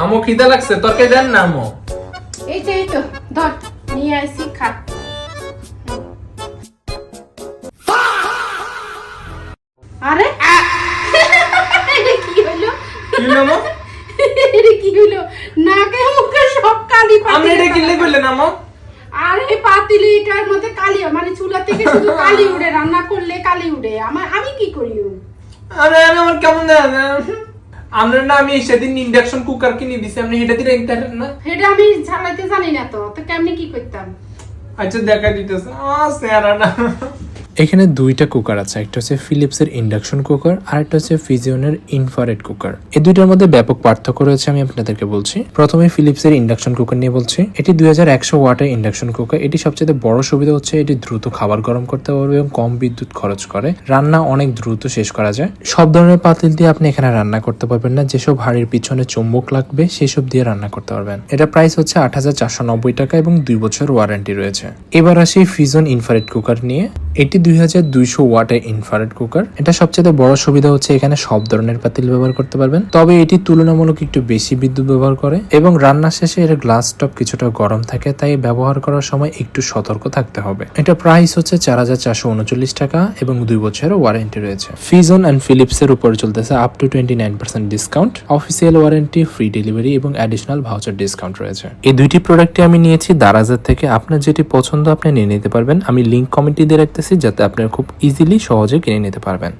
আমো খিদা লাগছে, তরকারি দেন না আমো। এই তো ধর নিয়ে আইছি, খা। আরে এটা কি হলো? কি হলো আমো? এটা কি হলো? নাকে মুখে সব কালি আমি এটা কিনলে বললেন আমো? আরে পাতিলি এটার মধ্যে কালি, মানে চুলা থেকে শুধু কালি উড়ে, রান্না করলে কালি উড়ে। আমি কি করি? আরে আমার কেমন দেন? আমরা না, আমি সেদিন ইন্ডাকশন কুকার কিনে দিছি, আপনি এটা দিয়ে রাখতেন না? এটা আমি ঝালাইতে জানি না তো কেমনে কি করতাম? আচ্ছা দেখা দিতেছে। স্যারা না। এখানে দুইটা কুকার আছে, একটা হচ্ছে ফিলিপসের ইন্ডাকশন কুকার আর একটা হচ্ছে ফিজিওনের ইনফ্রারেড কুকার। এই দুইটার মধ্যে ব্যাপক পার্থক্য রয়েছে, আমি আপনাদেরকে বলছি। প্রথমে ফিলিপসের ইন্ডাকশন কুকার নিয়ে বলছি। এটি 2100 ওয়াটের ইন্ডাকশন কুকার। এটি সবচেয়ে বড় সুবিধা হচ্ছে এটি দ্রুত খাবার গরম করতে পারবে এবং কম বিদ্যুৎ খরচ করে। রান্না অনেক দ্রুত শেষ করা যায়। সব ধরনের পাতিল দিয়ে আপনি এখানে রান্না করতে পারবেন না, যেসব হাড়ির পিছনে চুম্বক লাগবে সেসব দিয়ে রান্না করতে পারবেন। এটা প্রাইস হচ্ছে 8490 টাকা এবং 2 বছর ওয়ারেন্টি রয়েছে। এবার আসি ফিজন ইনফ্রারেড কুকার নিয়ে। এটি 2200 ওয়াটের ইনফ্রারেড কুকার। এটা সবচেয়ে বড় সুবিধা হচ্ছে এখানে সব ধরনের পাতিল ব্যবহার করতে পারবেন, তবে এটি তুলনামূলক একটু বেশি বিদ্যুৎ ব্যবহার করে এবং রান্না শেষে এর গ্লাস টপ কিছুটা গরম থাকে, তাই ব্যবহার করার সময় একটু সতর্ক থাকতে হবে। এটা প্রাইস হচ্ছে 4439 টাকা এবং 2 বছরের ওয়ারেন্টি রয়েছে। ফিজন এন্ড ফিলিপস এর উপর চলতেছে up to 29% discount, official warranty, free delivery এবং অ্যাডিশনাল ভাউচার ডিসকাউন্ট রয়েছে। এই দুইটি প্রোডাক্টে আমি নিয়েছি দারাজের থেকে। আপনার যেটি পছন্দ আপনি নিয়ে নিতে পারবেন। আমি লিংক কমেন্টে দিয়ে রাখতেছি যাতে আপনি খুব ইজিলি সহজে কিনে নিতে পারবেন।